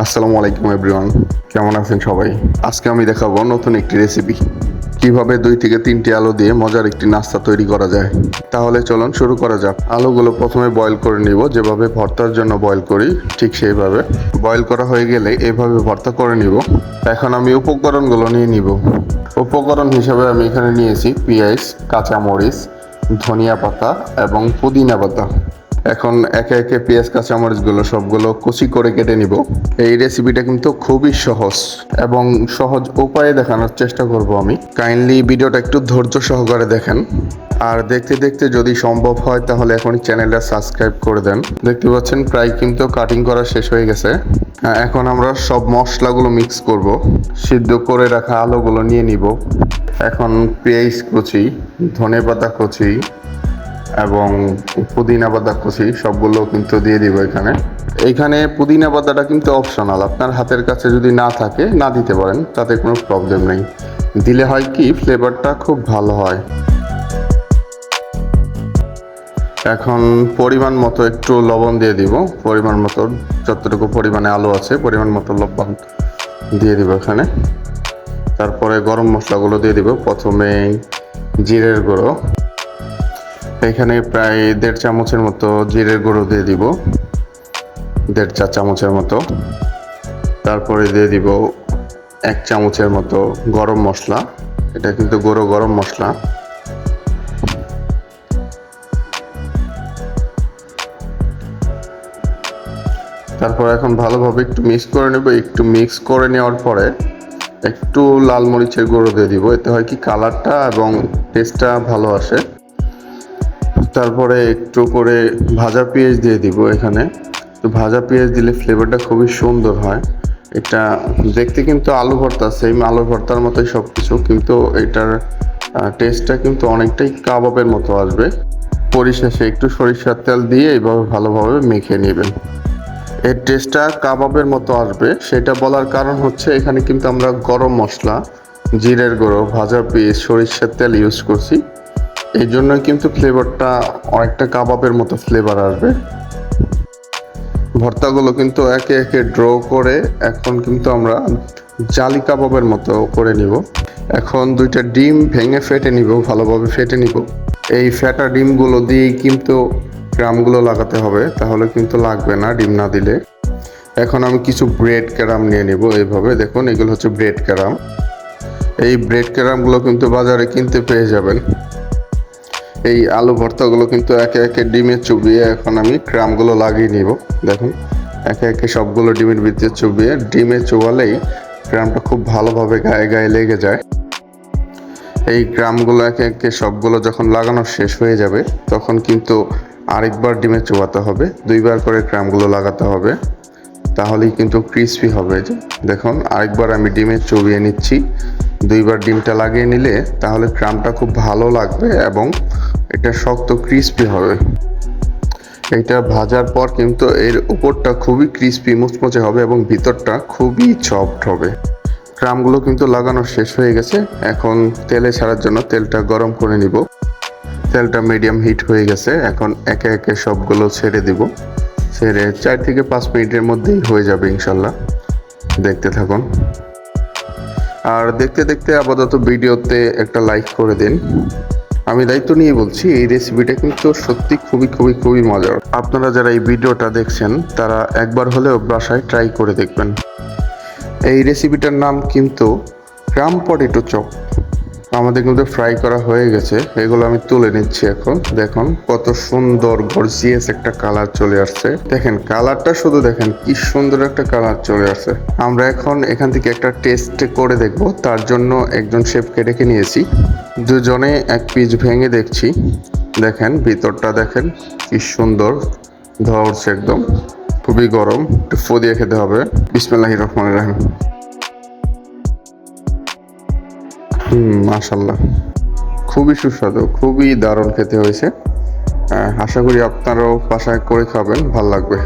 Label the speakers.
Speaker 1: আসসালামু আলাইকুম এভরিওয়ান, কেমন আছেন সবাই? আজকে আমি দেখাবো নতুন একটি রেসিপি, কিভাবে 2 থেকে 3টি আলু দিয়ে মজার একটি নাস্তা তৈরি করা যায়। তাহলে চলুন শুরু করা যাক। আলুগুলো প্রথমে বয়েল করে নিব, যেভাবে ভর্তার জন্য বয়েল করি ঠিক সেইভাবে। বয়েল করা হয়ে গেলে এভাবে ভর্তা করে নিব। এখন আমি উপকরণগুলো নিয়ে নিব। উপকরণ হিসেবে আমি এখানে নিয়েছি পেঁয়াজ, কাঁচামরিচ, ধনিয়া পাতা এবং পুদিনা পাতা। এখন একে একে পেঁয়াজ কাঁচামরিচগুলো সবগুলো কুচি করে কেটে নিব। এই রেসিপিটা কিন্তু খুবই সহজ এবং সহজ উপায়ে দেখানোর চেষ্টা করব আমি। কাইন্ডলি ভিডিওটা একটু ধৈর্য সহকারে দেখেন, আর দেখতে দেখতে যদি সম্ভব হয় তাহলে এখনই চ্যানেলটা সাবস্ক্রাইব করে দেন। দেখতে পাচ্ছেন প্রায় কিন্তু কাটিং করা শেষ হয়ে গেছে। এখন আমরা সব মশলাগুলো মিক্স করব। সিদ্ধ করে রাখা আলুগুলো নিয়ে নিব। এখন পেঁয়াজ কুচি, ধনেপাতা কুচি এবং পুদিনা পাতা কুচি সবগুলো কিন্তু দিয়ে দিব এইখানে পুদিনা পাতাটা কিন্তু অপশনাল, আপনার হাতের কাছে যদি না থাকে না দিতে পারেন, তাতে কোনো প্রবলেম নেই। দিলে হয় কি, ফ্লেভারটা খুব ভালো হয়। এখন পরিমাণ মতো একটু লবণ দিয়ে দিব, পরিমাণ মতো যতটুকু পরিমাণে আলু আছে পরিমাণ মতো লবণ দিয়ে দিব এখানে। তারপরে গরম মশলাগুলো দিয়ে দিব। প্রথমে জিরের গুঁড়ো, এখানে প্রায় 1.5 চামচের মতো জিরের গুঁড়ো দিয়ে দিব, 1.5 চা চামচের মতো। তারপরে দিয়ে দিব 1 চামচের মতো গরম মশলা, এটা কিন্তু গুঁড়ো গরম মশলা। তারপর এখন ভালোভাবে একটু মিক্স করে নেব। একটু মিক্স করে নেওয়ার পরে একটু লাল মরিচের গুঁড়ো দিয়ে দিব, এতে হয় কি কালারটা এবং টেস্টটা ভালো আসে। তারপরে একটু করে ভাজা পেঁয়াজ দিয়ে দিব এখানে। তো ভাজা পেঁয়াজ দিলে ফ্লেভারটা খুবই সুন্দর হয়। এটা দেখতে কিন্তু আলু ভর্তা, সেম আলু ভর্তার মতোই সব কিছু, কিন্তু এটার টেস্টটা কিন্তু অনেকটাই কাবাবের মতো আসবে। পরিশেষে একটু সরিষার তেল দিয়ে এইভাবে ভালোভাবে মেখে নেবেন। এর টেস্টটা কাবাবের মতো আসবে, সেটা বলার কারণ হচ্ছে এখানে কিন্তু আমরা গরম মশলা, জিরের গুঁড়ো, ভাজা পেঁয়াজ, সরিষার তেল ইউজ করছি। এই জন্য কিন্তু ফ্লেভারটা অনেকটা কাবাবের মতো ফ্লেভার আসবে। ভর্তাগুলো কিন্তু একে একে ড্র করে এখন কিন্তু আমরা জালি কাবাবের মতো করে নিব। এখন 2টা ডিম ভেঙে ফেটে নিব, ভালোভাবে ফেটে নিব। এই ফেটা ডিমগুলো দিয়েই কিন্তু ক্রামগুলো লাগাতে হবে, তাহলে কিন্তু লাগবে না ডিম না দিলে। এখন আমি কিছু ব্রেড ক্রাম নিয়ে নিব। এইভাবে দেখুন, এগুলো হচ্ছে ব্রেড ক্রাম। এই ব্রেড ক্রামগুলো কিন্তু বাজারে কিনতে পেয়ে যাবেন। এই আলু ভর্তাগুলো কিন্তু একে একে ডিমে চুবিয়ে এখন আমি ক্রামগুলো লাগিয়ে নিব। দেখুন, একে একে সবগুলো ডিমের ভিতরে চুবিয়ে, ডিমে চুবালেই ক্রামটা খুব ভালোভাবে গায়ে গায়ে লেগে যায়। এই ক্রামগুলো একে একে সবগুলো যখন লাগানো শেষ হয়ে যাবে তখন কিন্তু আরেকবার ডিমে চুবাতে হবে, 2বার করে ক্রামগুলো লাগাতে হবে, তাহলেই কিন্তু ক্রিসপি হবে। যে দেখুন, আরেকবার আমি ডিমে চুবিয়ে নিচ্ছি। 2বার ডিমটা লাগিয়ে নিলে তাহলে ক্রামটা খুব ভালো লাগবে এবং এটা শক্ত ক্রিসপি হবে। এটা ভাজার পর কিন্তু এর উপরটা খুবই ক্রিসপি মুচমুচে হবে এবং ভিতরটা খুবই সফট হবে। ক্রামগুলো কিন্তু লাগানো শেষ হয়ে গেছে। এখন তেলে ছাড়ার জন্য তেলটা গরম করে নিব। তেলটা মিডিয়াম হিট হয়ে গেছে। এখন একে একে সবগুলো ছেড়ে দিব। ছেড়ে 4 থেকে 5 মিনিটের মধ্যেই হয়ে যাবে ইনশাল্লাহ। দেখতে থাকুন। আর দেখতে দেখতে আপাতত ভিডিওতে একটা লাইক করে দিন। আমি দায়িত্ব নিয়ে বলছি, এই রেসিপিটা কিন্তু সত্যি খুবই খুবই খুবই মজার। আপনারা যারা এই ভিডিওটা দেখছেন তারা একবার হলেও বাসায় ট্রাই করে দেখবেন। এই রেসিপিটার নাম কিন্তু ক্রাম পটেটো চপ। আমাদের কিন্তু ফ্রাই করা হয়ে গেছে, এগুলো আমি তুলে নিচ্ছি এখন। দেখুন কত সুন্দর গর্জিয়াস একটা কালার চলে আসছে। দেখেন কালারটা, শুধু দেখেন কি সুন্দর একটা কালার চলে আসছে। আমরা এখন এখান থেকে একটা টেস্ট করে দেখব, তার জন্য একজন শেফকে ডেকে নিয়েছি। দুজনে এক পিস ভেঙে দেখছি। দেখেন ভিতরটা দেখেন কি সুন্দর ধরছে, একদম খুবই গরম। একটু ফু দিয়ে খেতে হবে। বিসমিল্লাহির রহমানির রহিম। মাশাল্লাহ, খুবই সুস্বাদু, খুবই দারুণ খেতে হয়েছে। আশা করি আপনারাও বাসায় করে খাবেন, ভালো লাগবে।